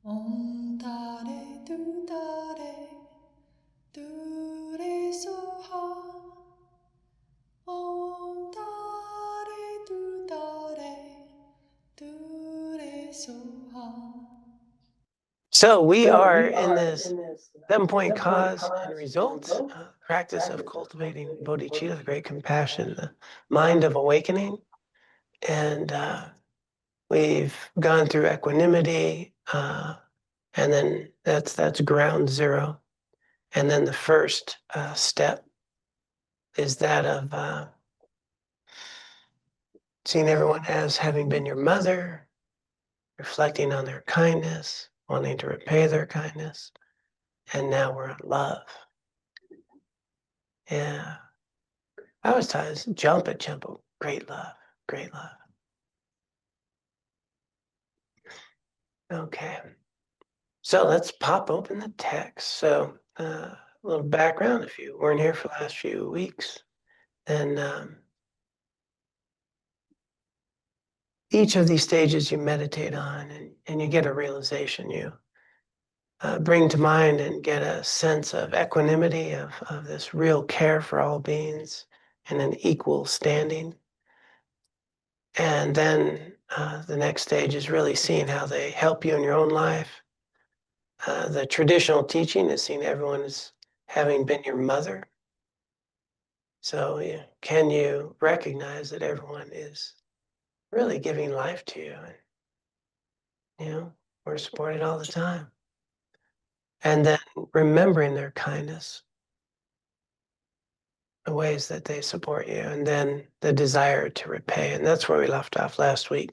Om Tare Tu Tare Tu Re Soha. Om Tare Tu Tare Tu Re Soha. So we are in this 7-point cause and result practice of cultivating bodhicitta, the great compassion, the mind of awakening. And we've gone through equanimity, and then that's ground zero. And then the first step is that of seeing everyone as having been your mother, reflecting on their kindness, wanting to repay their kindness. And now we're on love. Yeah. I was taught is jump at Chimple. Great love. Great love. Okay. So let's pop open the text. So a little background, if you weren't here for the last few weeks, then each of these stages you meditate on and you get a realization. You bring to mind and get a sense of equanimity, of this real care for all beings and an equal standing. And then the next stage is really seeing how they help you in your own life. The traditional teaching is seeing everyone as having been your mother. So can you recognize that everyone is really giving life to you? And, we're supported all the time. And then remembering their kindness, the ways that they support you, and then the desire to repay. And that's where we left off last week.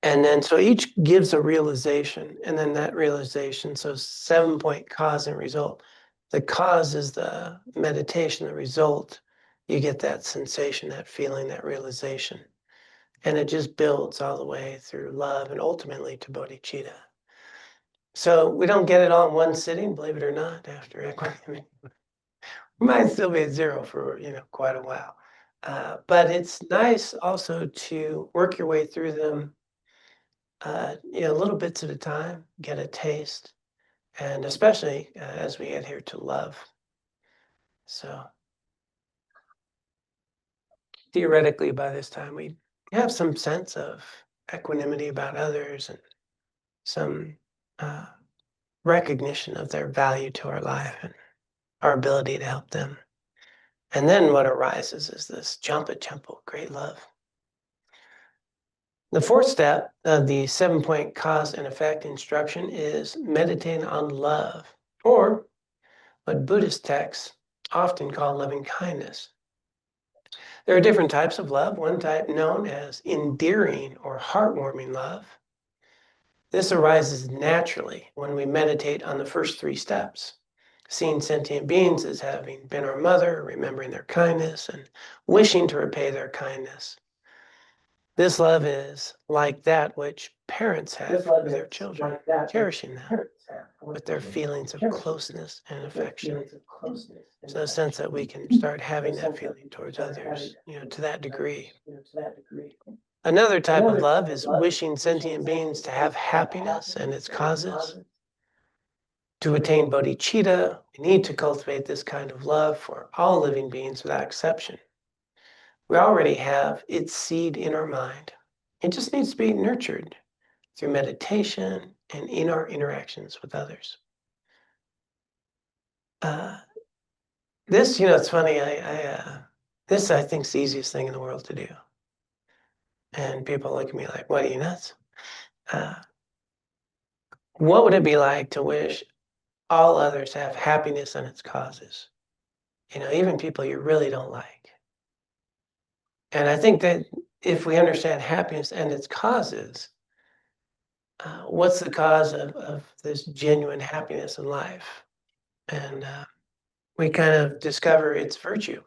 And then so each gives a realization, and then that realization, so 7-point cause and result. The cause is the meditation, the result, you get that sensation, that feeling, that realization. And it just builds all the way through love and ultimately to bodhicitta. So we don't get it all in one sitting, believe it or not, after equanimity. We might still be at zero for quite a while. But it's nice also to work your way through them little bits at a time, get a taste, and especially as we adhere to love. So theoretically, by this time, we have some sense of equanimity about others and some recognition of their value to our life and our ability to help them. And then what arises is this jump at temple, great love. The fourth step of the 7-point cause and effect instruction is meditating on love, or what Buddhist texts often call loving kindness. There are different types of love. One type known as endearing or heartwarming love. This arises naturally when we meditate on the first 3 steps, seeing sentient beings as having been our mother, remembering their kindness, and wishing to repay their kindness. This love is like that which parents have for their children, cherishing them with their feelings of closeness and affection. So a sense that we can start having that feeling towards others, to that degree. Another type of love is wishing sentient beings to have happiness and its causes. To attain bodhicitta, we need to cultivate this kind of love for all living beings without exception. We already have its seed in our mind. It just needs to be nurtured through meditation and in our interactions with others. This, it's funny. This I think is the easiest thing in the world to do. And people look at me like, "What, are you nuts?" What would it be like to wish all others to have happiness and its causes? Even people you really don't like. And I think that if we understand happiness and its causes, what's the cause of this genuine happiness in life? And we kind of discover its virtue.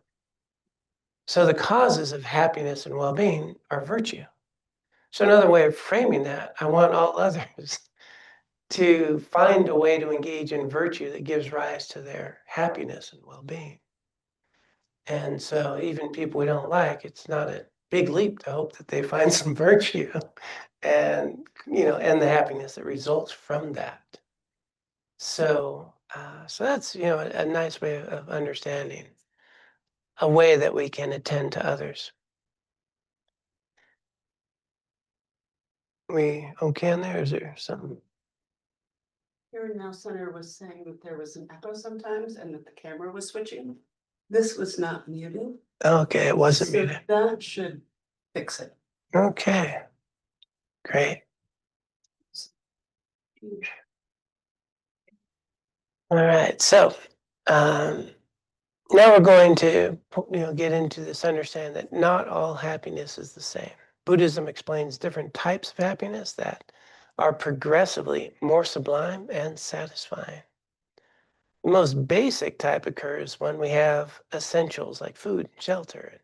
So the causes of happiness and well-being are virtue. So another way of framing that, I want all others to find a way to engage in virtue that gives rise to their happiness and well-being. And so even people we don't like, it's not a big leap to hope that they find some virtue and and the happiness that results from that. So, so that's a nice way of understanding a way that we can attend to others. We okay on there? Is there something? Here Now Center was saying that there was an echo sometimes and that the camera was switching. This was not muted, Okay, it wasn't so muted. that should fix it. Okay, great. All right, so now we're going to get into this understanding that not all happiness is the same. Buddhism explains different types of happiness that are progressively more sublime and satisfying. The most basic type occurs when we have essentials like food, shelter,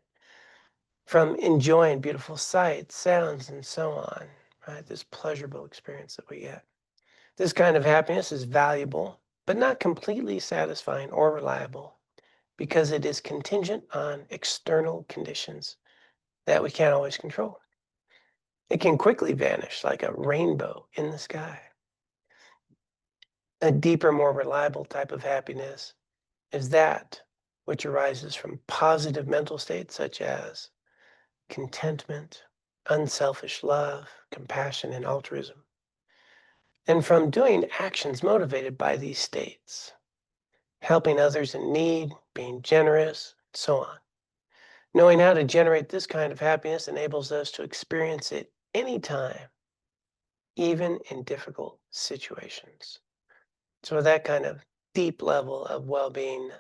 from enjoying beautiful sights, sounds, and so on, right? This pleasurable experience that we get. This kind of happiness is valuable, but not completely satisfying or reliable because it is contingent on external conditions that we can't always control. It can quickly vanish like a rainbow in the sky. A deeper, more reliable type of happiness is that which arises from positive mental states such as contentment, unselfish love, compassion, and altruism, and from doing actions motivated by these states, helping others in need, being generous, so on. Knowing how to generate this kind of happiness enables us to experience it anytime, even in difficult situations. So that kind of deep level of well-being,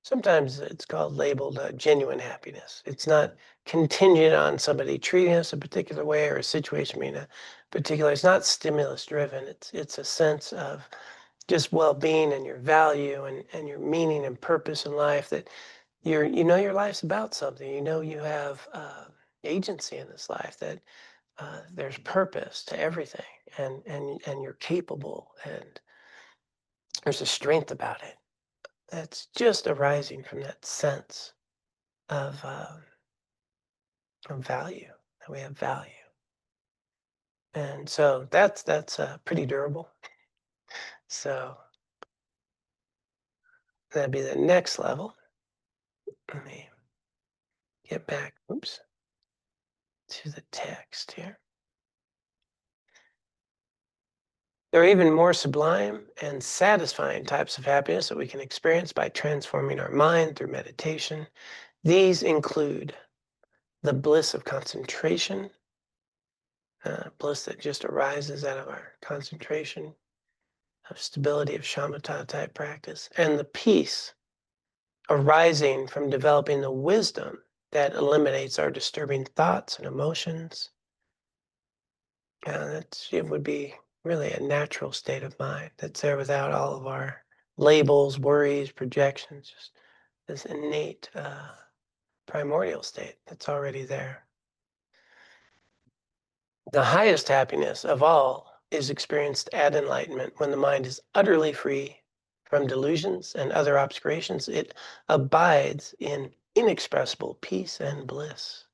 sometimes it's called labeled genuine happiness. It's not contingent on somebody treating us a particular way or a situation being a particular. It's not stimulus driven. It's a sense of just well-being and your value and your meaning and purpose in life, that your life's about something. You have agency in this life, that there's purpose to everything, and you're capable, and there's a strength about it that's just arising from that sense of value, that we have value. And so that's pretty durable. So that'd be the next level. Let me get back, oops, to the text here. There are even more sublime and satisfying types of happiness that we can experience by transforming our mind through meditation. These include the bliss of concentration, bliss that just arises out of our concentration, of stability, of shamatha type practice, and the peace arising from developing the wisdom that eliminates our disturbing thoughts and emotions. It would be really a natural state of mind that's there without all of our labels, worries, projections, just this innate primordial state that's already there. The highest happiness of all is experienced at enlightenment when the mind is utterly free from delusions and other obscurations. It abides in inexpressible peace and bliss.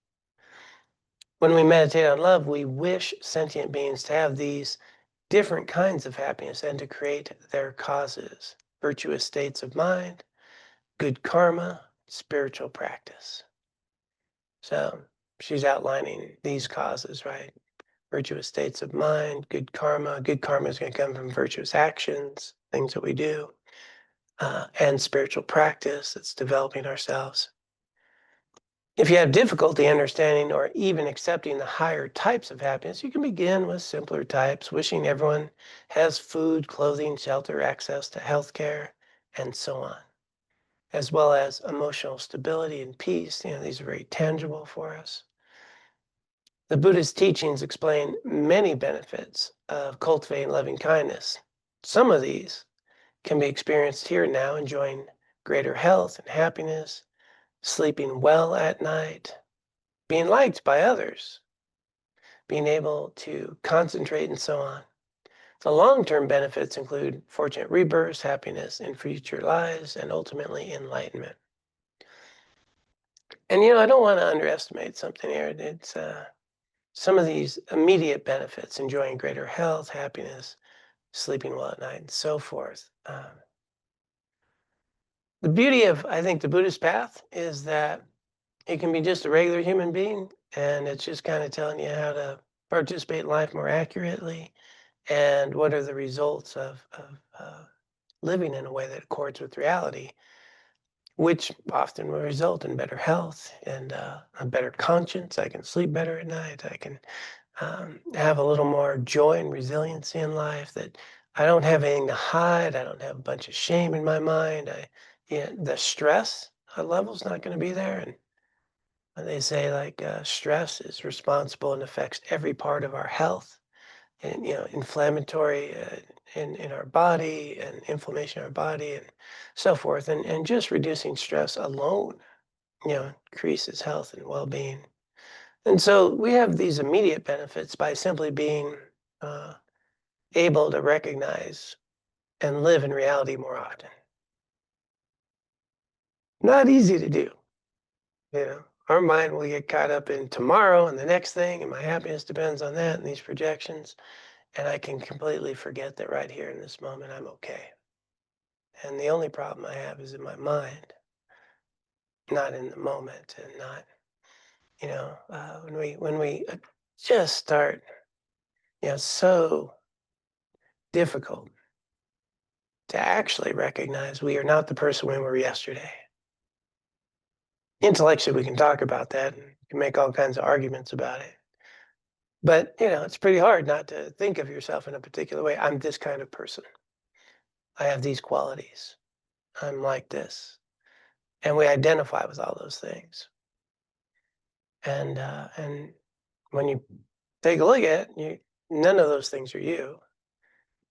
When we meditate on love, we wish sentient beings to have these different kinds of happiness and to create their causes, virtuous states of mind, good karma, spiritual practice. So she's outlining these causes, right? Virtuous states of mind, good karma. Good karma is going to come from virtuous actions, things that we do, and spiritual practice that's developing ourselves. If you have difficulty understanding or even accepting the higher types of happiness, you can begin with simpler types, wishing everyone has food, clothing, shelter, access to healthcare, and so on, as well as emotional stability and peace. These are very tangible for us. The Buddhist teachings explain many benefits of cultivating loving kindness. Some of these can be experienced here and now, enjoying greater health and happiness, sleeping well at night, being liked by others, being able to concentrate, and so on. The long-term benefits include fortunate rebirths, happiness in future lives, and ultimately enlightenment. And I don't want to underestimate something here. It's some of these immediate benefits, enjoying greater health, happiness, sleeping well at night, and so forth. The beauty of, I think, the Buddhist path is that it can be just a regular human being, and it's just kind of telling you how to participate in life more accurately and what are the results of living in a way that accords with reality, which often will result in better health and a better conscience. I can sleep better at night. I can have a little more joy and resiliency in life, that I don't have anything to hide. I don't have a bunch of shame in my mind. The stress level's not going to be there. And they say like stress is responsible and affects every part of our health, and inflammatory in our body and inflammation in our body and so forth. And just reducing stress alone, increases health and well-being. And so we have these immediate benefits by simply being uh, able to recognize and live in reality more often. Not easy to do. Our mind will get caught up in tomorrow and the next thing, and my happiness depends on that and these projections. And I can completely forget that right here in this moment, I'm okay. And the only problem I have is in my mind, not in the moment, and not, when we just start, so difficult to actually recognize we are not the person we were yesterday. Intellectually, we can talk about that and can make all kinds of arguments about it. But, it's pretty hard not to think of yourself in a particular way. I'm this kind of person. I have these qualities. I'm like this. And we identify with all those things. And when you take a look at it, none of those things are you.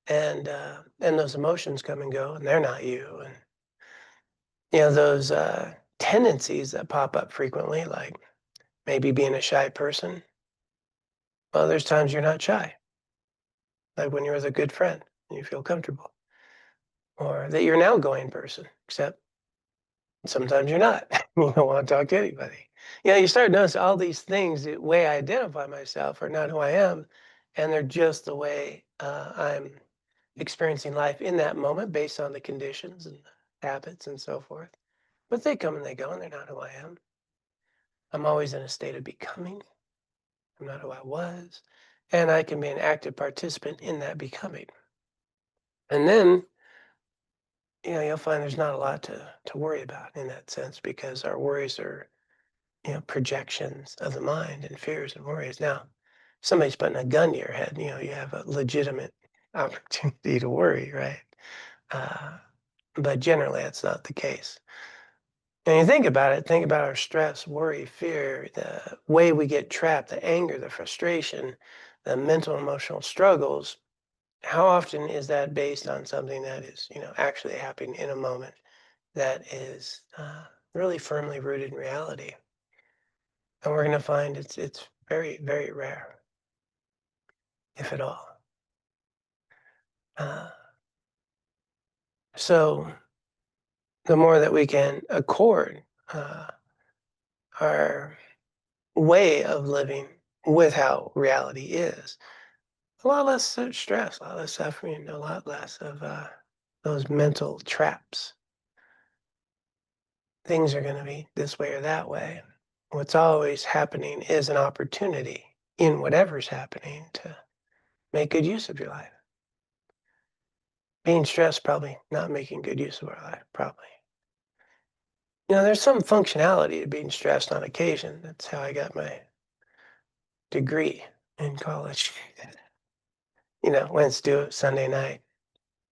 And those emotions come and go, and they're not you. And those tendencies that pop up frequently, like maybe being a shy person. Well, there's times you're not shy, like when you're with a good friend and you feel comfortable, or that you're an outgoing person, except sometimes you're not. You don't want to talk to anybody. You start noticing all these things, the way I identify myself are not who I am, and they're just the way I'm experiencing life in that moment based on the conditions and habits and so forth. But they come and they go, and they're not who I am. I'm always in a state of becoming. I'm not who I was. And I can be an active participant in that becoming. And then, you'll find there's not a lot to worry about in that sense, because our worries are, projections of the mind and fears and worries. Now, somebody's putting a gun to your head, you have a legitimate opportunity to worry, right? Uh, but generally, that's not the case. And you think about it, think about our stress, worry, fear, the way we get trapped, the anger, the frustration, the mental and emotional struggles. How often is that based on something that is, actually happening in a moment that is really firmly rooted in reality? And we're going to find it's very, very rare, if at all. Uh, so the more that we can accord our way of living with how reality is, a lot less stress, a lot less suffering, a lot less of those mental traps. Things are going to be this way or that way. What's always happening is an opportunity in whatever's happening to make good use of your life. Being stressed, probably not making good use of our life, probably. There's some functionality to being stressed on occasion. That's how I got my degree in college. When it's due Sunday night,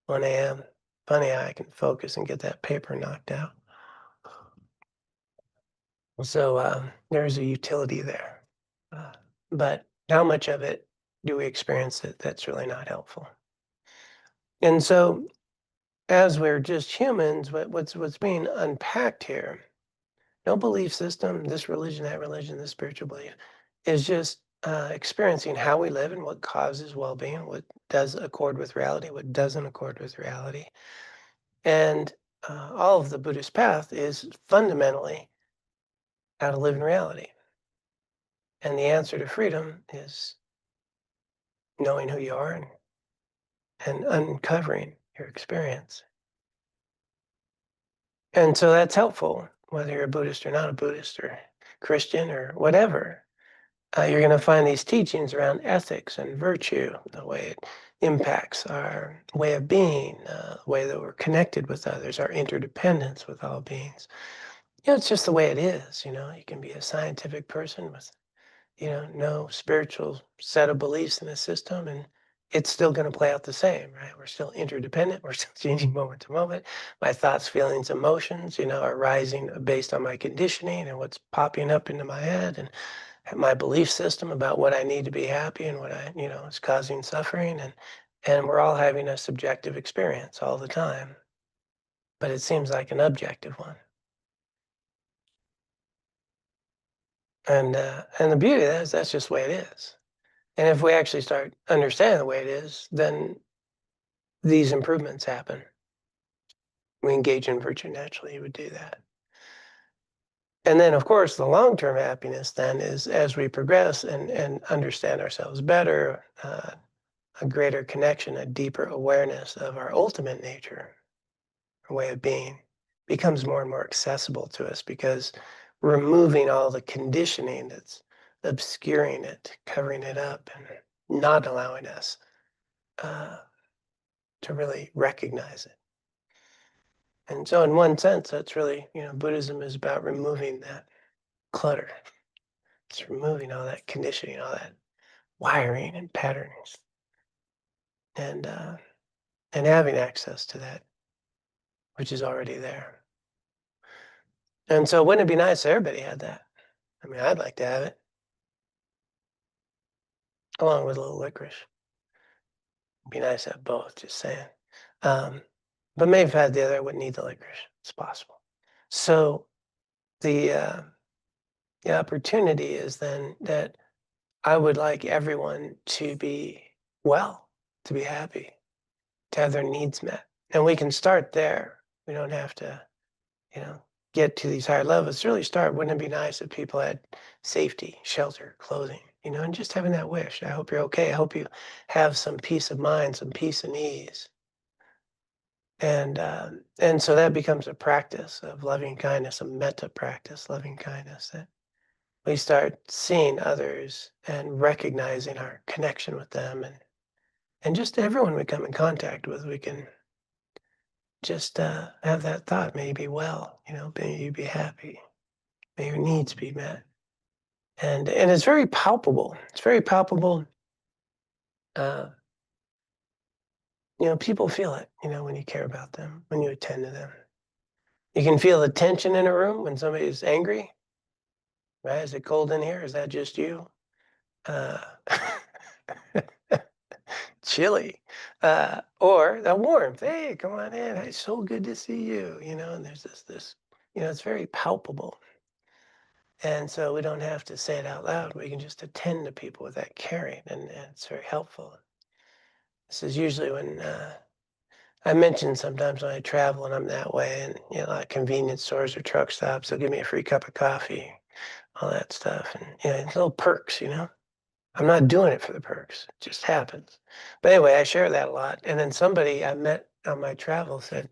1 a.m. Funny how I can focus and get that paper knocked out. So there's a utility there. Uh, but how much of it do we experience that's really not helpful? And so as we're just humans, what's being unpacked here, no belief system, this religion, that religion, this spiritual belief, is just experiencing how we live and what causes well-being, what does accord with reality, what doesn't accord with reality. And all of the Buddhist path is fundamentally how to live in reality. And the answer to freedom is knowing who you are and uncovering your experience. And so that's helpful, whether you're a Buddhist or not a Buddhist or Christian or whatever. You're going to find these teachings around ethics and virtue, the way it impacts our way of being, the way that we're connected with others, our interdependence with all beings. It's just the way it is. You can be a scientific person with no spiritual set of beliefs in the system, and it's still going to play out the same, right? We're still interdependent. We're still changing moment to moment. My thoughts, feelings, emotions, are rising based on my conditioning and what's popping up into my head, and my belief system about what I need to be happy and what is causing suffering, and we're all having a subjective experience all the time, but it seems like an objective one. And the beauty of that is that's just the way it is. And if we actually start understanding the way it is, then these improvements happen. We engage in virtue naturally, you would do that. And then, of course, the long-term happiness then is as we progress and understand ourselves better, a greater connection, a deeper awareness of our ultimate nature, our way of being, becomes more and more accessible to us because removing all the conditioning that's obscuring it, covering it up, and not allowing us uh, to really recognize it. And so, in one sense, that's really, Buddhism is about removing that clutter. It's removing all that conditioning, all that wiring and patterns, and uh, and having access to that which is already there. And so, wouldn't it be nice if everybody had that? I mean, I'd like to have it, along with a little licorice. It'd be nice to have both. Just saying. Um, but maybe if I had the other, I wouldn't need the licorice. It's possible. So the uh, the opportunity is then that I would like everyone to be well, to be happy, to have their needs met. And we can start there. We don't have to, you know, get to these higher levels. To really start, wouldn't it be nice if people had safety, shelter, clothing, and just having that wish. I hope you're okay. I hope you have some peace of mind, some peace and ease. And so that becomes a practice of loving kindness, a metta practice, loving kindness, that we start seeing others and recognizing our connection with them, and just everyone we come in contact with, we can just have that thought, may you be well, may you be happy, may your needs be met. And it's very palpable. It's very palpable. Uh, people feel it, when you care about them, when you attend to them. You can feel the tension in a room when somebody's angry, right? Is it cold in here? Is that just you? Uh, chilly, or the warmth. Hey, come on in. It's so good to see you. And there's this. It's very palpable, and so we don't have to say it out loud. We can just attend to people with that caring, and it's very helpful. This is usually when I mention sometimes when I travel and I'm that way, and like convenience stores or truck stops, they'll give me a free cup of coffee, all that stuff, and it's little perks. I'm not doing it for the perks. It just happens. But anyway, I share that a lot. And then somebody I met on my travel said,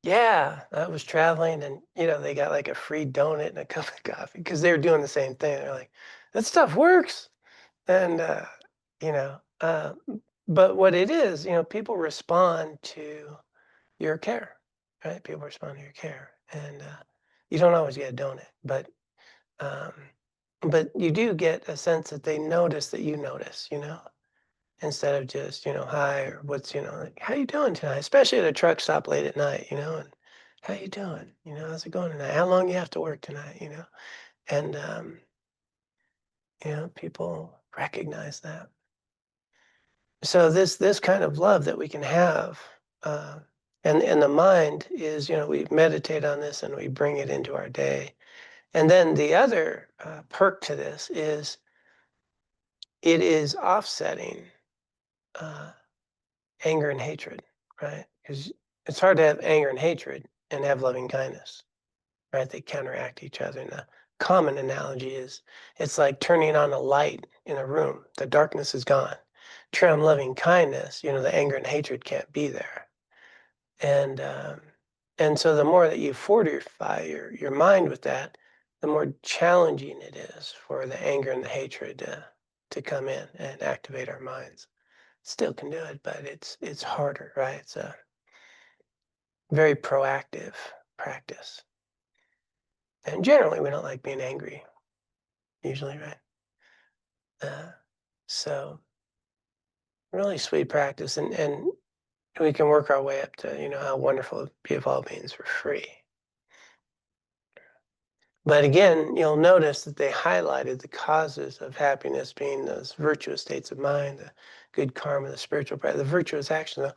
yeah, I was traveling and, they got like a free donut and a cup of coffee because they were doing the same thing. They're like, that stuff works. And, you know, uh, but what it is, people respond to your care, right? People respond to your care. And you don't always get a donut, um, but you do get a sense that they notice that you notice, instead of just, hi, or what's, like, how you doing tonight? Especially at a truck stop late at night, and how you doing? How's it going tonight? How long you have to work tonight? And, people recognize that. So this kind of love that we can have, uh, and the mind is, we meditate on this and we bring it into our day. And then the other perk to this is it is offsetting uh, anger and hatred, right? Because it's hard to have anger and hatred and have loving kindness, right? They counteract each other. And the common analogy is it's like turning on a light in a room. The darkness is gone. Turn on loving kindness, the anger and hatred can't be there. And so the more that you fortify your mind with that, the more challenging it is for the anger and the hatred to come in and activate our minds. Still can do it, but it's harder, right? It's a very proactive practice. And generally, we don't like being angry, usually, right? So really sweet practice, and we can work our way up to how wonderful it would be if all beings were free. But again, you'll notice that they highlighted the causes of happiness being those virtuous states of mind, the good karma, the spiritual practice, the virtuous action.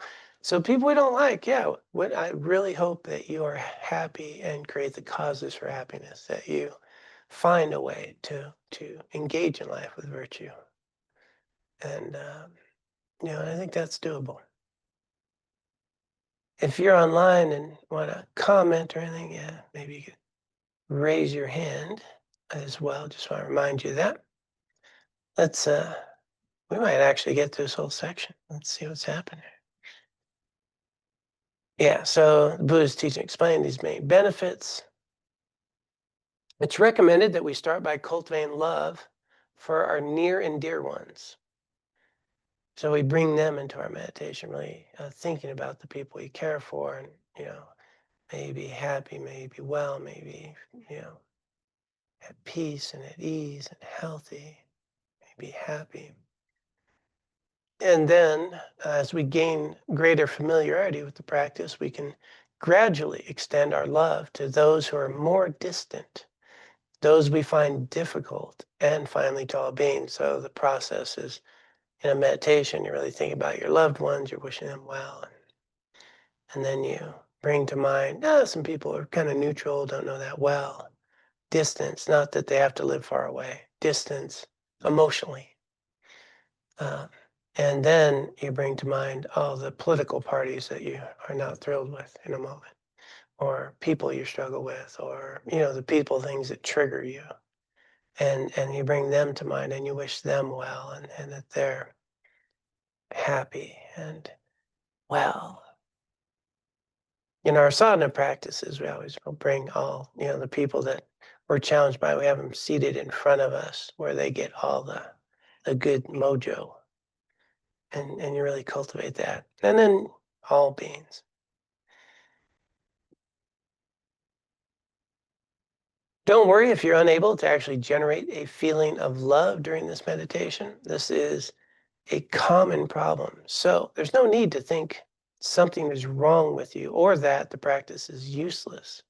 So people we don't like, what I really hope that you are happy and create the causes for happiness, that you find a way to engage in life with virtue. And I think that's doable. If you're online and want to comment or anything, maybe you could raise your hand as well. Just want to remind you of that. Let's we might actually get through this whole section. Let's see what's happening. Yeah, so the Buddha's teaching explained these main benefits. It's recommended that we start by cultivating love for our near and dear ones. So we bring them into our meditation, really thinking about the people we care for, and maybe happy, maybe well, maybe at peace and at ease and healthy, maybe happy. And then as we gain greater familiarity with the practice, we can gradually extend our love to those who are more distant, those we find difficult, and finally to all beings. So the process is, in a meditation, you really think about your loved ones, you're wishing them well. And then you bring to mind, some people are kind of neutral, don't know that well. Distance, not that they have to live far away, distance emotionally. And then you bring to mind all the political parties that you are not thrilled with in a moment, or people you struggle with, or the people things that trigger you, and you bring them to mind, and you wish them well, and that they're happy and well. In our sadhana practices, we always will bring all the people that we're challenged by. We have them seated in front of us, where they get all the good mojo. And you really cultivate that. And then all beings. Don't worry if you're unable to actually generate a feeling of love during this meditation. This is a common problem. So there's no need to think something is wrong with you or that the practice is useless.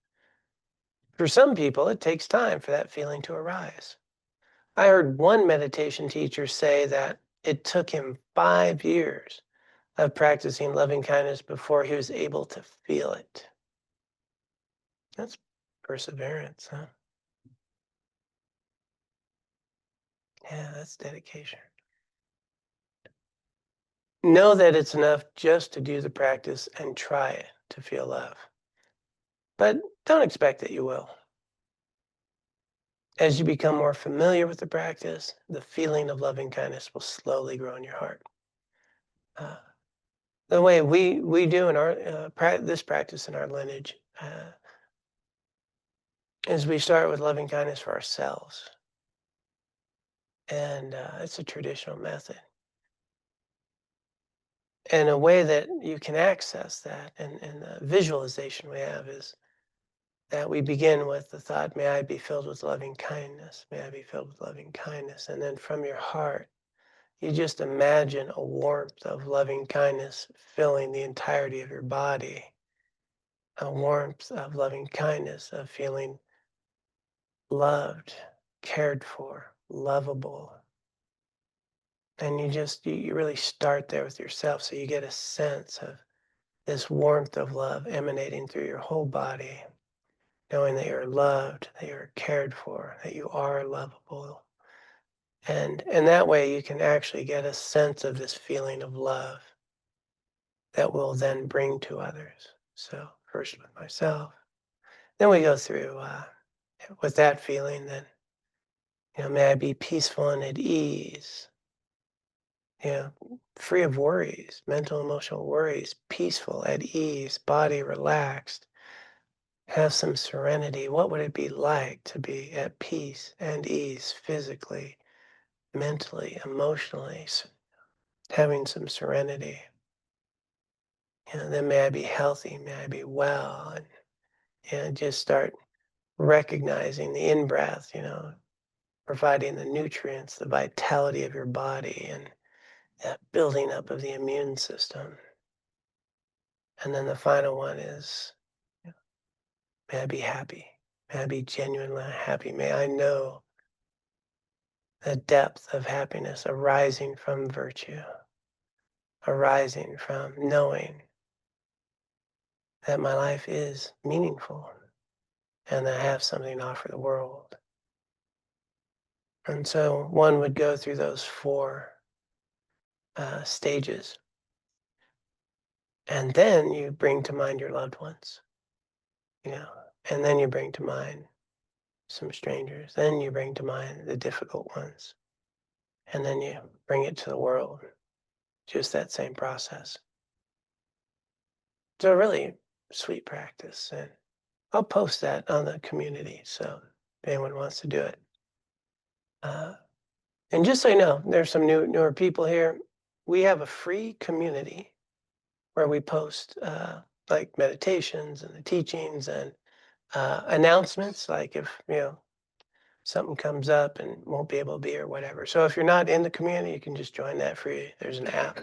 For some people, it takes time for that feeling to arise. I heard one meditation teacher say that it took him 5 years of practicing loving kindness before he was able to feel it. That's perseverance, huh? Yeah, that's dedication. Know that it's enough just to do the practice and try it to feel love. But don't expect that you will. As you become more familiar with the practice, the feeling of loving kindness will slowly grow in your heart. The way we do in our this practice in our lineage is we start with loving kindness for ourselves. And it's a traditional method. And a way that you can access that and the visualization we have is that we begin with the thought, may I be filled with loving kindness, may I be filled with loving kindness. And then from your heart, you just imagine a warmth of loving kindness filling the entirety of your body, a warmth of loving kindness, of feeling loved, cared for, lovable. And you really start there with yourself, so you get a sense of this warmth of love emanating through your whole body, knowing that you're loved, that you're cared for, that you are lovable. And that way you can actually get a sense of this feeling of love that will then bring to others. So first with myself, then we go through with that feeling, then, may I be peaceful and at ease, free of worries, mental, emotional worries, peaceful, at ease, body relaxed, have some serenity. What would it be like to be at peace and ease physically, mentally, emotionally, having some serenity? Then may I be healthy, may I be well, and just start recognizing the in-breath, providing the nutrients, the vitality of your body, and that building up of the immune system. And then the final one is, may I be happy. May I be genuinely happy. May I know the depth of happiness arising from virtue, arising from knowing that my life is meaningful and that I have something to offer the world. And so one would go through those four stages. And then you bring to mind your loved ones, and then you bring to mind some strangers. Then you bring to mind the difficult ones. And then you bring it to the world. Just that same process. So really sweet practice. And I'll post that on the community. So if anyone wants to do it. And just so you know, there's some newer people here. We have a free community where we post like meditations and the teachings and announcements, like if something comes up and won't be able to be or whatever. So if you're not in the community, you can just join that free. There's an app,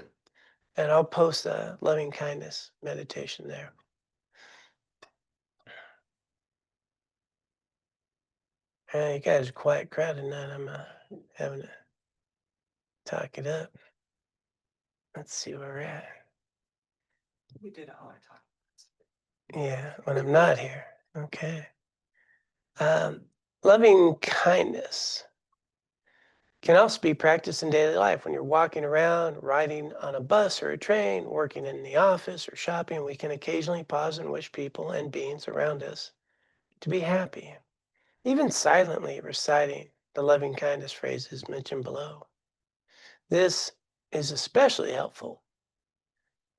and I'll post a loving kindness meditation there. You guys are quite crowded tonight. I'm having to talk it up. Let's see where we're at. We did all our talk. Yeah, when I'm not here. Okay. Loving kindness can also be practiced in daily life. When you're walking around, riding on a bus or a train, working in the office or shopping, we can occasionally pause and wish people and beings around us to be happy, even silently reciting the loving kindness phrases mentioned below. This is especially helpful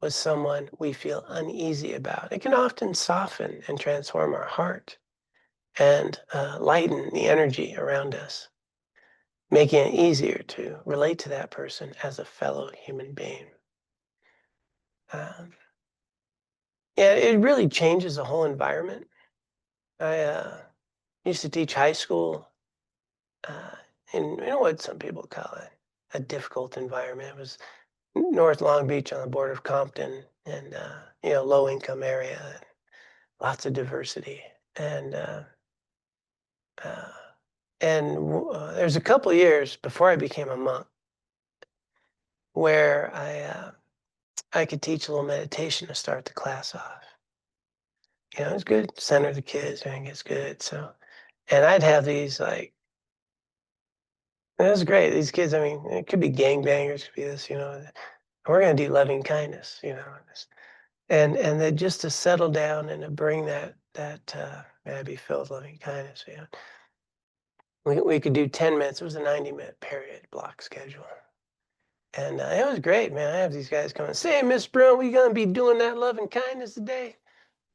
with someone we feel uneasy about. It can often soften and transform our heart and lighten the energy around us, making it easier to relate to that person as a fellow human being. Yeah, it really changes the whole environment. I used to teach high school in what some people call a difficult environment. It was North Long Beach on the border of Compton, and low income area, lots of diversity, and uh, there's a couple of years before I became a monk where I could teach a little meditation to start the class off. It was good. Center the kids, I think it's good. So, and I'd have these like, it was great. These kids, I mean, it could be gangbangers, it could be this, we're going to do loving kindness, and then just to settle down and to bring that may I be filled with loving kindness. We could do 10 minutes. It was a 90-minute period block schedule. And it was great, man. I have these guys coming, say, Miss Bruna, we going to be doing that loving kindness today?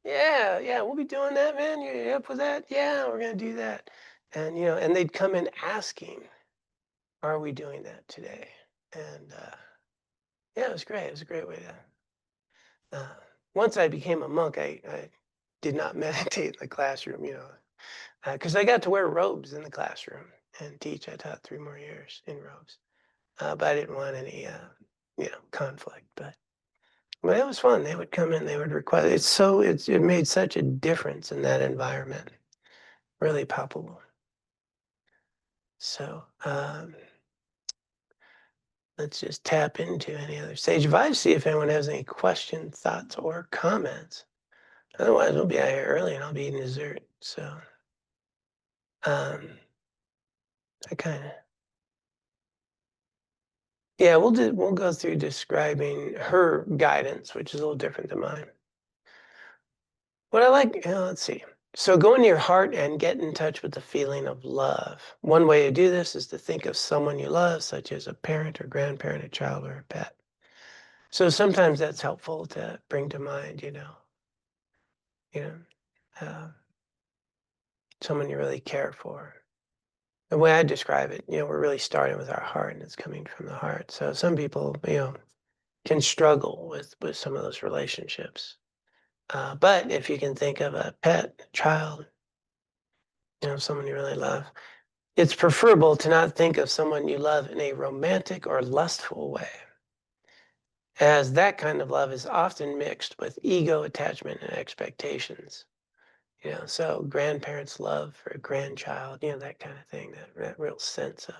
Yeah, we'll be doing that, man. You up with that? Yeah, we're going to do that. And, and they'd come in asking, are we doing that today? And yeah, it was great. It was a great way to, once I became a monk, I did not meditate in the classroom, because I got to wear robes in the classroom and teach. I taught 3 more years in robes, but I didn't want any, conflict. But it was fun. They would come in, they would request. It made such a difference in that environment, really palpable. So let's just tap into any other sage advice. See if anyone has any questions, thoughts, or comments. Otherwise, we'll be out here early and I'll be eating dessert. So I kind of. Yeah, we'll go through describing her guidance, which is a little different than mine. What I like, let's see. So go into your heart and get in touch with the feeling of love. One way to do this is to think of someone you love, such as a parent or grandparent, a child, or a pet. So sometimes that's helpful to bring to mind, you know, uh, someone you really care for. The way I describe it, we're really starting with our heart and it's coming from the heart. So some people, can struggle with some of those relationships. But if you can think of a pet, a child, someone you really love, it's preferable to not think of someone you love in a romantic or lustful way, as that kind of love is often mixed with ego, attachment, and expectations. So grandparents' love for a grandchild, that kind of thing, that real sense of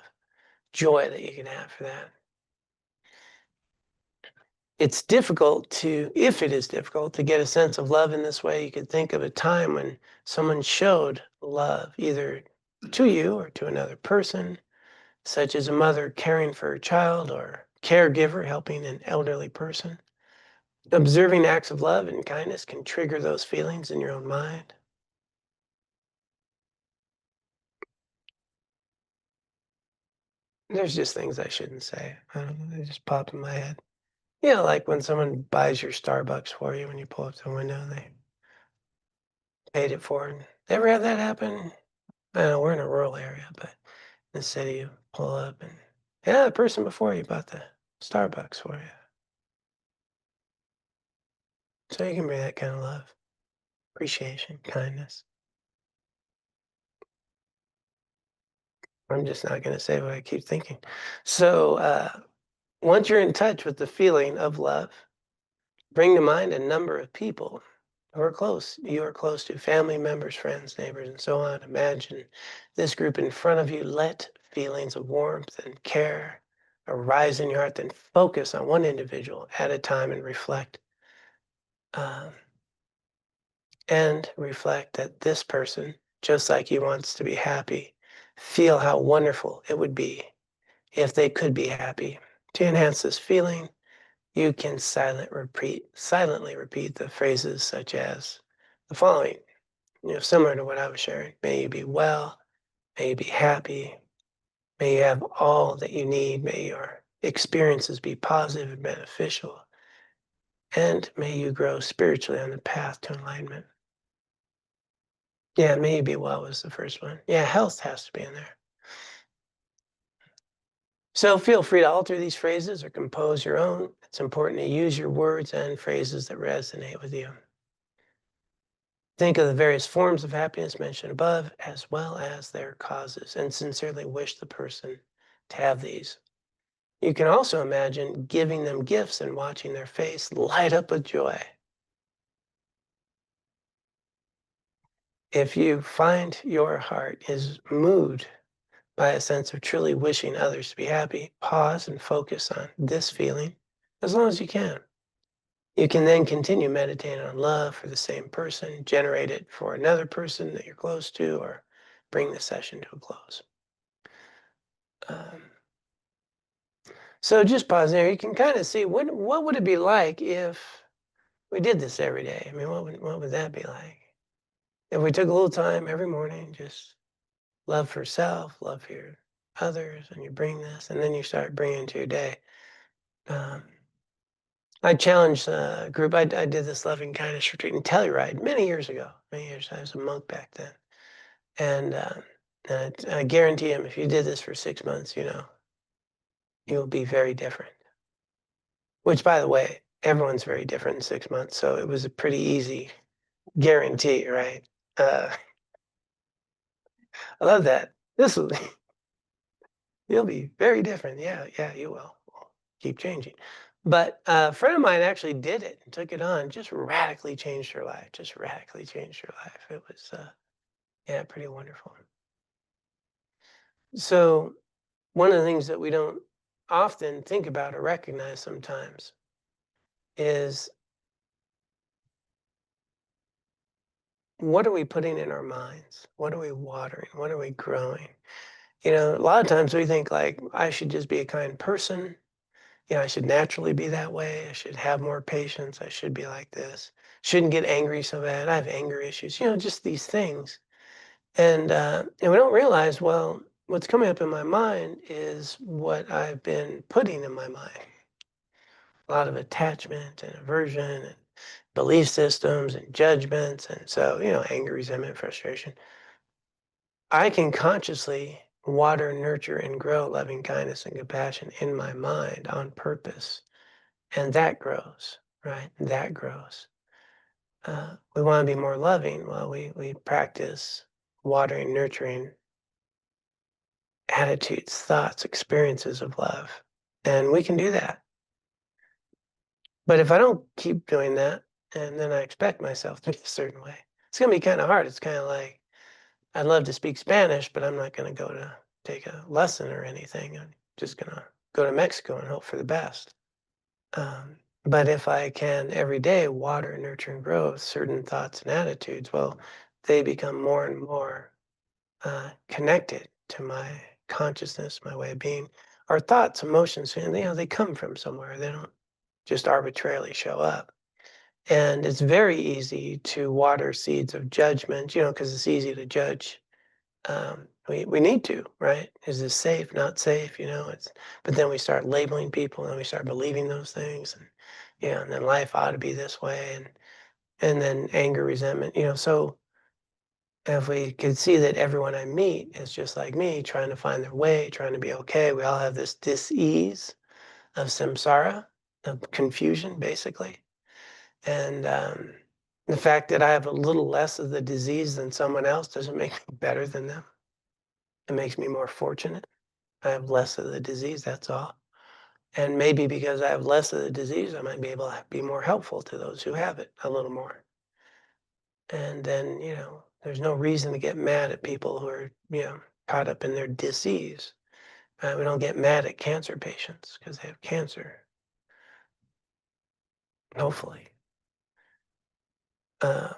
joy that you can have for that. It's difficult to, if it is difficult to get a sense of love in this way, you could think of a time when someone showed love either to you or to another person, such as a mother caring for her child or caregiver helping an elderly person. Observing acts of love and kindness can trigger those feelings in your own mind. There's just things I shouldn't say. I don't know, they just popped in my head. Like when someone buys your Starbucks for you when you pull up to the window and they paid it for it. Ever have that happen? I know we're in a rural area, but in the city you pull up and yeah, the person before you bought the Starbucks for you. So you can bring that kind of love, appreciation, kindness. I'm just not going to say what I keep thinking. So once you're in touch with the feeling of love, bring to mind a number of people who are close. You are close to family members, friends, neighbors, and so on. Imagine this group in front of you. Let feelings of warmth and care arise in your heart. Then focus on one individual at a time um, and reflect that this person, just like you, wants to be happy. Feel how wonderful it would be if they could be happy. To enhance this feeling, you can silently repeat the phrases such as the following, similar to what I was sharing. May you be well, may you be happy, may you have all that you need, may your experiences be positive and beneficial, and may you grow spiritually on the path to enlightenment. Yeah, may you be well was the first one. Yeah, health has to be in there. So feel free to alter these phrases or compose your own. It's important to use your words and phrases that resonate with you. Think of the various forms of happiness mentioned above, as well as their causes, and sincerely wish the person to have these. You can also imagine giving them gifts and watching their face light up with joy. If you find your heart is moved by a sense of truly wishing others to be happy, pause and focus on this feeling as long as you can. You can then continue meditating on love for the same person, generate it for another person that you're close to, or bring the session to a close. Um, so just pause there. You can kind of see what would it be like if we did this every day. I mean, what would that be like? If we took a little time every morning, just love for self, love for your others, and you bring this, and then you start bringing it to your day. Um, I challenged a group. I did this loving kindness retreat in Telluride many years ago. Many years. I was a monk back then, and I guarantee him, if you did this for 6 months, you'll be very different. Which, by the way, everyone's very different in 6 months, so it was a pretty easy guarantee, right? Uh, I love that. This will you'll be very different. Yeah, yeah, you will. Well, keep changing. But a friend of mine actually did it and took it on, just radically changed her life. Just radically changed her life. It was, yeah, pretty wonderful. So one of the things that we don't often think about or recognize sometimes is what are we putting in our minds? What are we watering? What are we growing? A lot of times we think like, I should just be a kind person. I should naturally be that way. I should have more patience. I should be like this. Shouldn't get angry so bad. I have anger issues. Just these things. And we don't realize, well, what's coming up in my mind is what I've been putting in my mind. A lot of attachment and aversion and belief systems and judgments. And so, anger, resentment, frustration. I can consciously water, nurture, and grow loving kindness and compassion in my mind on purpose. And that grows, right? That grows. We want to be more loving. Well, we practice watering, nurturing attitudes, thoughts, experiences of love. And we can do that. But if I don't keep doing that, and then I expect myself to be a certain way, it's going to be kind of hard. It's kind of like, I'd love to speak Spanish, but I'm not going to go to take a lesson or anything. I'm just going to go to Mexico and hope for the best. But if I can every day water, nurture, and grow certain thoughts and attitudes, well, they become more and more connected to my consciousness, my way of being. Our thoughts, emotions, and they come from somewhere. They don't just arbitrarily show up. And it's very easy to water seeds of judgment, because it's easy to judge. We need to, right? Is this safe, not safe? But then we start labeling people and we start believing those things. And then life ought to be this way. And then anger, resentment, so if we could see that everyone I meet is just like me, trying to find their way, trying to be okay, we all have this dis-ease of samsara, of confusion, basically. And the fact that I have a little less of the disease than someone else doesn't make me better than them. It makes me more fortunate. I have less of the disease, that's all. And maybe because I have less of the disease, I might be able to be more helpful to those who have it a little more. And then, there's no reason to get mad at people who are, caught up in their disease. We don't get mad at cancer patients because they have cancer, hopefully. Uh,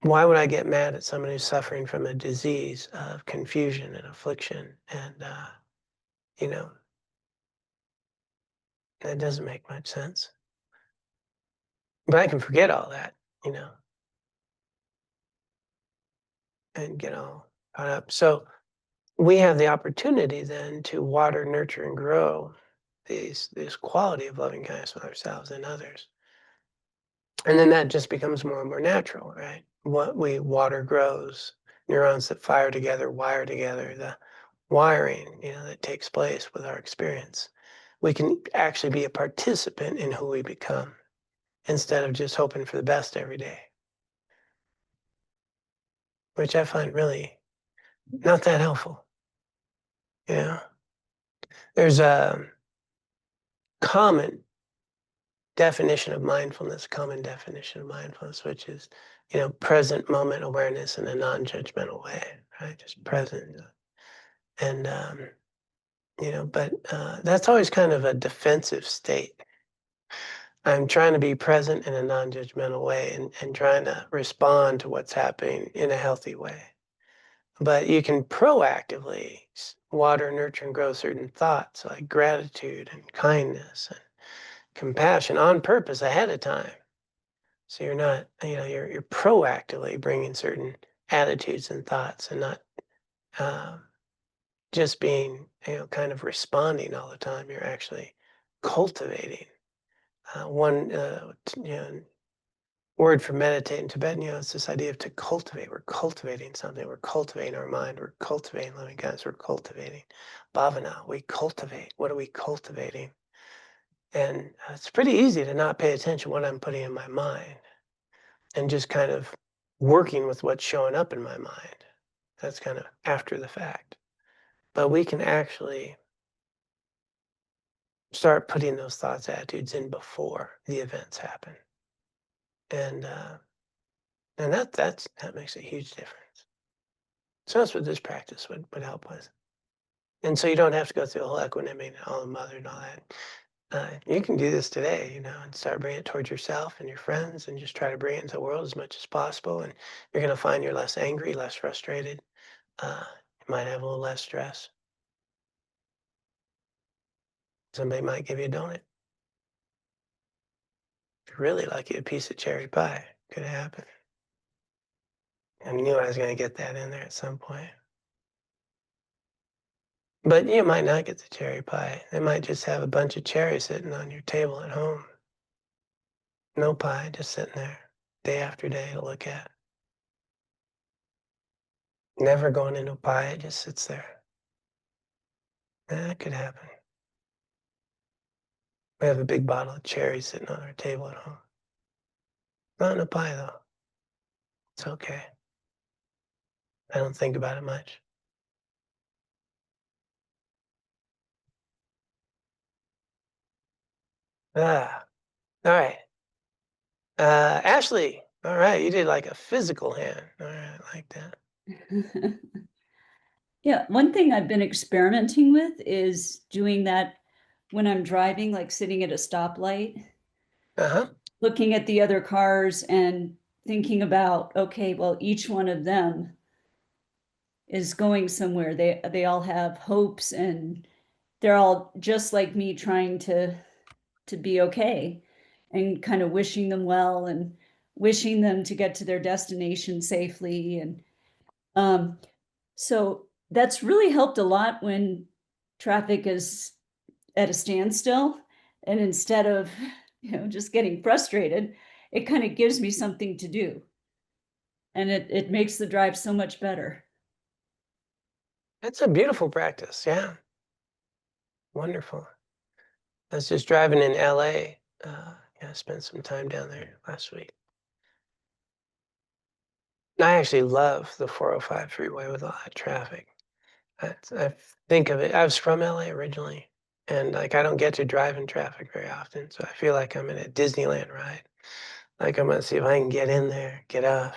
why would I get mad at someone who's suffering from a disease of confusion and affliction? And, you know, that doesn't make much sense. But I can forget all that, you know, and get all caught up. So we have the opportunity then to water, nurture, and grow this quality of loving kindness with ourselves and others. And then that just becomes more and more natural, right? What we water grows, neurons that fire together, wire together, the wiring, that takes place with our experience. We can actually be a participant in who we become instead of just hoping for the best every day, which I find really not that helpful. There's a common common definition of mindfulness, which is, present moment awareness in a non-judgmental way, right? Just present. And, but that's always kind of a defensive state. I'm trying to be present in a non-judgmental way and trying to respond to what's happening in a healthy way. But you can proactively water, nurture, and grow certain thoughts like gratitude and kindness and compassion on purpose ahead of time. So you're not, you're proactively bringing certain attitudes and thoughts and not just being, kind of responding all the time. You're actually cultivating. One word for meditate in Tibetan, it's this idea of to cultivate. We're cultivating something. We're cultivating our mind. We're cultivating loving kindness. We're cultivating bhavana. We cultivate. What are we cultivating? And it's pretty easy to not pay attention to what I'm putting in my mind and just kind of working with what's showing up in my mind. That's kind of after the fact. But we can actually start putting those thoughts, attitudes in before the events happen. And that makes a huge difference. So that's what this practice would help with. And so you don't have to go through the whole equanimity and all the mother and all that. You can do this today, and start bringing it towards yourself and your friends and just try to bring it into the world as much as possible. And you're going to find you're less angry, less frustrated. You might have a little less stress. Somebody might give you a donut. If you're really lucky, a piece of cherry pie could happen. I knew I was going to get that in there at some point. But you might not get the cherry pie. They might just have a bunch of cherries sitting on your table at home. No pie, just sitting there day after day to look at. Never going into a pie, it just sits there. That could happen. We have a big bottle of cherries sitting on our table at home. Not in a pie, though. It's okay. I don't think about it much. Ah, all right. Ashley, all right, you did like a physical hand. All right, I like that. Yeah, one thing I've been experimenting with is doing that when I'm driving, like sitting at a stoplight, Uh-huh. looking at the other cars and thinking about, okay, well, each one of them is going somewhere. They all have hopes and they're all just like me trying to be okay and kind of wishing them well and wishing them to get to their destination safely. And so that's really helped a lot when traffic is at a standstill. And instead of, just getting frustrated, it kind of gives me something to do. And it makes the drive so much better. That's a beautiful practice. Yeah. Wonderful. I was just driving in LA. Yeah, I spent some time down there last week. I actually love the 405 freeway with all that traffic. I think of it, I was from LA originally, and like I don't get to drive in traffic very often, so I feel like I'm in a Disneyland ride. Like I'm gonna see if I can get in there, get off,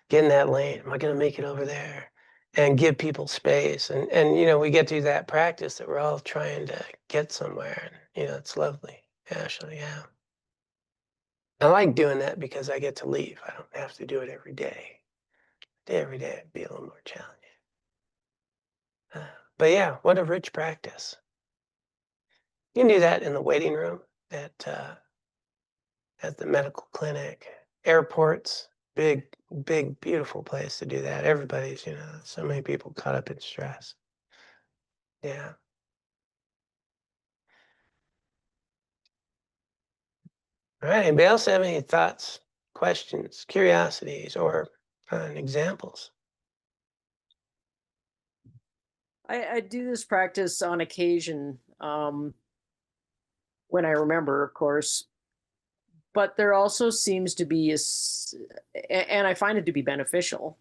get in that lane. Am I gonna make it over there? And give people space. And we get to that practice that we're all trying to get somewhere. And it's lovely. Ashley, yeah. I like doing that because I get to leave. I don't have to do it every day. Every day it'd be a little more challenging. But yeah, what a rich practice. You can do that in the waiting room at the medical clinic, airports, big, big, beautiful place to do that. Everybody's, so many people caught up in stress. Yeah. All right. Anybody else have any thoughts, questions, curiosities, or examples? I do this practice on occasion, when I remember, of course. But there also seems to be and I find it to be beneficial.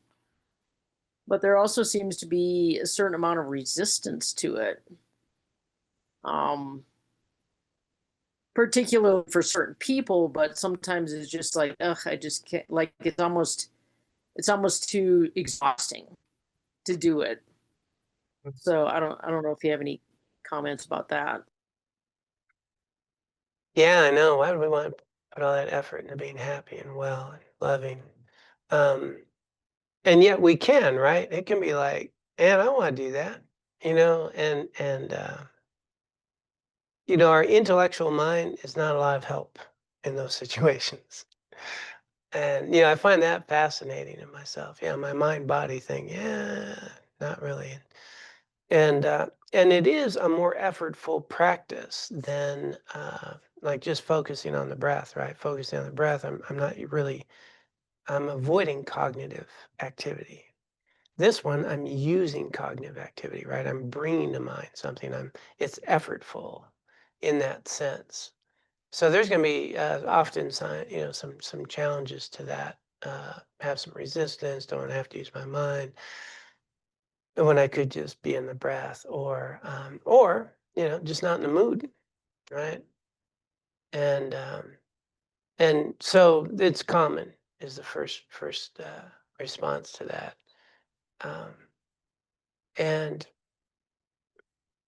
But there also seems to be a certain amount of resistance to it, particularly for certain people. But sometimes it's just like, ugh, I just can't. Like it's almost too exhausting to do it. So I don't know if you have any comments about that. Yeah, I know. Why would we want to put all that effort into being happy and well and loving? Um, and yet we can, right? It can be like, man, I want to do that, and our intellectual mind is not a lot of help in those situations. And I find that fascinating in myself. Yeah, my mind body thing. Yeah, not really. And it is a more effortful practice than like just focusing on the breath, right? Focusing on the breath. I'm not really. I'm avoiding cognitive activity. This one, I'm using cognitive activity, right? I'm bringing to mind something. It's effortful in that sense. So there's going to be often some challenges to that. Have some resistance. Don't have to use my mind when I could just be in the breath, or just not in the mood, right? And so it's common is the first response to that. And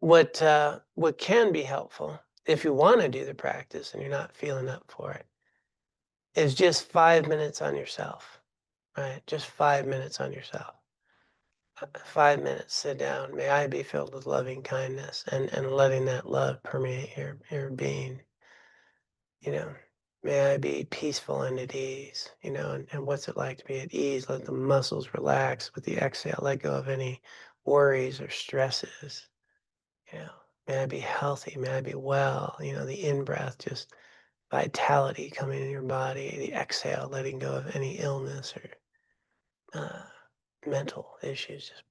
what can be helpful if you want to do the practice and you're not feeling up for it is just 5 minutes on yourself, right? Just 5 minutes on yourself. 5 minutes, sit down. May I be filled with loving kindness, and letting that love permeate your being. You know, may I be peaceful and at ease, and what's it like to be at ease? Let the muscles relax with the exhale, let go of any worries or stresses. You know, may I be healthy, may I be well, the in-breath, just vitality coming in your body, the exhale, letting go of any illness or mental issues, just,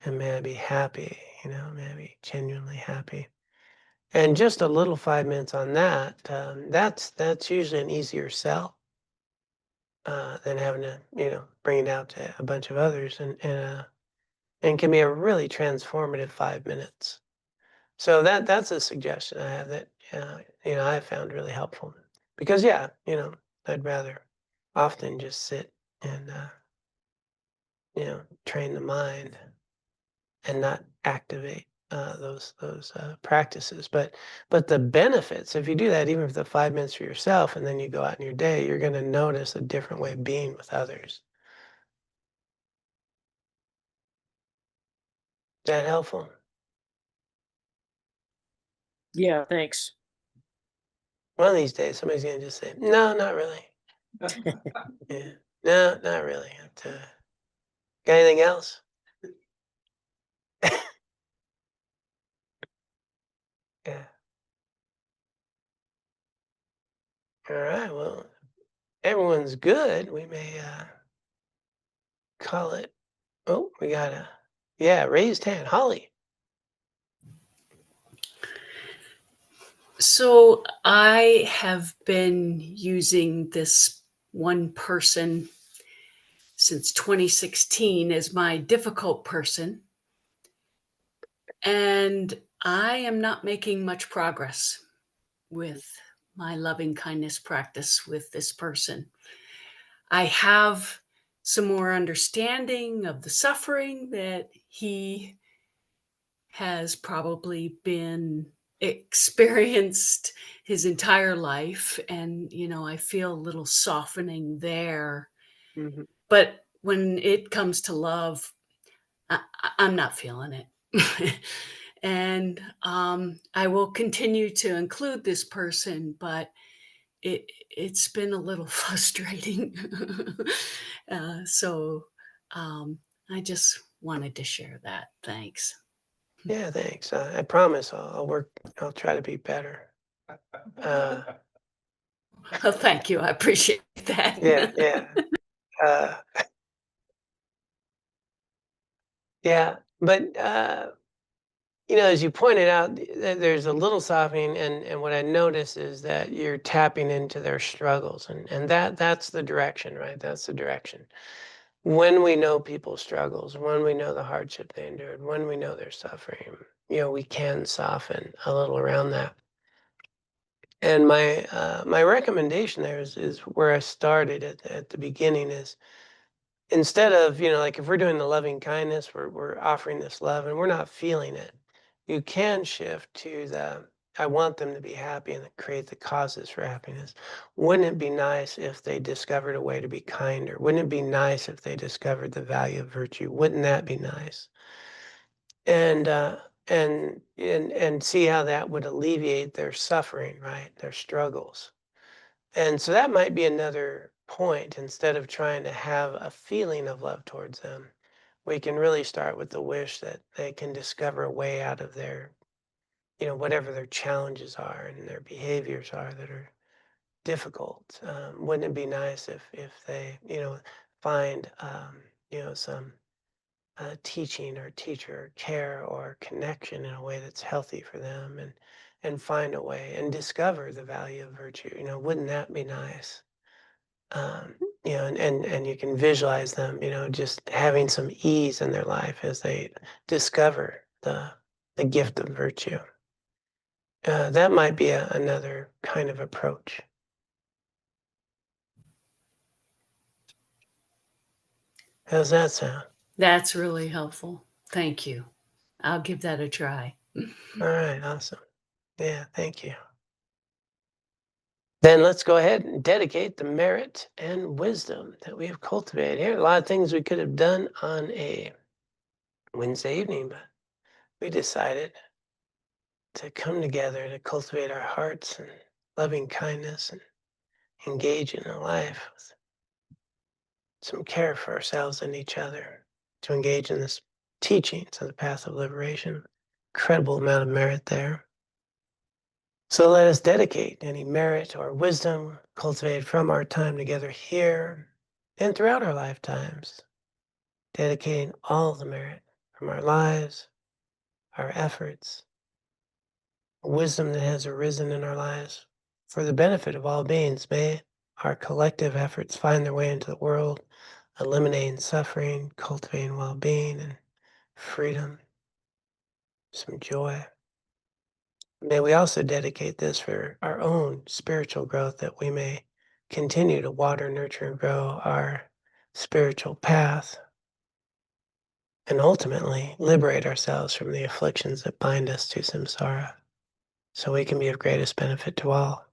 and may I be happy, may I be genuinely happy. And just a little 5 minutes on that, that's usually an easier sell than having to, bring it out to a bunch of others, and can be a really transformative 5 minutes. So that's a suggestion I have that I found really helpful, because I'd rather often just sit and train the mind and not activate those practices. But the benefits, if you do that, even for the 5 minutes for yourself, and then you go out in your day, you're going to notice a different way of being with others. Is that helpful? Yeah, thanks. One of these days, somebody's going to just say, "No, not really." Yeah, no, not really. Got anything else? Yeah. All right. Well, everyone's good. We may call it. Oh, we got raised hand. Holly. So I have been using this one person since 2016 as my difficult person, and I am not making much progress with my loving kindness practice with this person. I have some more understanding of the suffering that he has probably been experienced his entire life, and I feel a little softening there. Mm-hmm. But when it comes to love, I'm not feeling it. And I will continue to include this person, but it's been a little frustrating. So I just wanted to share that. Thanks. Yeah, thanks. I promise I'll work. I'll try to be better. Uh, Oh, thank you. I appreciate that. yeah. Uh, yeah. But as you pointed out, there's a little softening, and what I notice is that you're tapping into their struggles, and that's the direction, right? That's the direction. When we know people's struggles, when we know the hardship they endured, when we know their suffering, we can soften a little around that. And my recommendation there is where I started at the beginning, is instead of, like, if we're doing the loving kindness, we're offering this love and we're not feeling it, you can shift to I want them to be happy, and create the causes for happiness. Wouldn't it be nice if they discovered a way to be kinder? Wouldn't it be nice if they discovered the value of virtue? Wouldn't that be nice? And and see how that would alleviate their suffering, right? Their struggles. And so that might be another point. Instead of trying to have a feeling of love towards them, we can really start with the wish that they can discover a way out of their, whatever their challenges are and their behaviors are that are difficult. Wouldn't it be nice if they, find, some teaching or teacher or care or connection in a way that's healthy for them, and find a way and discover the value of virtue. Wouldn't that be nice? um, and you can visualize them, just having some ease in their life as they discover the gift of virtue. That might be another kind of approach. How's that sound? That's really helpful. Thank you. I'll give that a try. All right, awesome. Yeah, thank you. Then let's go ahead and dedicate the merit and wisdom that we have cultivated. Here are a lot of things we could have done on a Wednesday evening, but we decided to come together to cultivate our hearts and loving kindness and engage in a life with some care for ourselves and each other, to engage in this teachings of the path of liberation. Incredible amount of merit there. So let us dedicate any merit or wisdom cultivated from our time together here and throughout our lifetimes, dedicating all the merit from our lives, our efforts, wisdom that has arisen in our lives for the benefit of all beings. May our collective efforts find their way into the world, eliminating suffering, cultivating well-being and freedom, some joy. May we also dedicate this for our own spiritual growth, that we may continue to water, nurture, and grow our spiritual path, and ultimately liberate ourselves from the afflictions that bind us to samsara, so we can be of greatest benefit to all.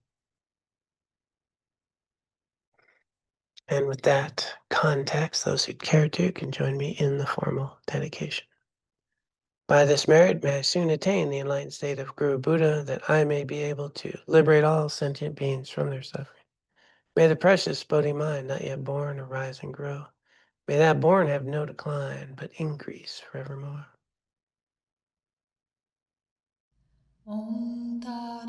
And with that context, those who care to can join me in the formal dedication. By this merit, may I soon attain the enlightened state of Guru Buddha, that I may be able to liberate all sentient beings from their suffering. May the precious Bodhi mind, not yet born, arise and grow. May that born have no decline, but increase forevermore. Om Tare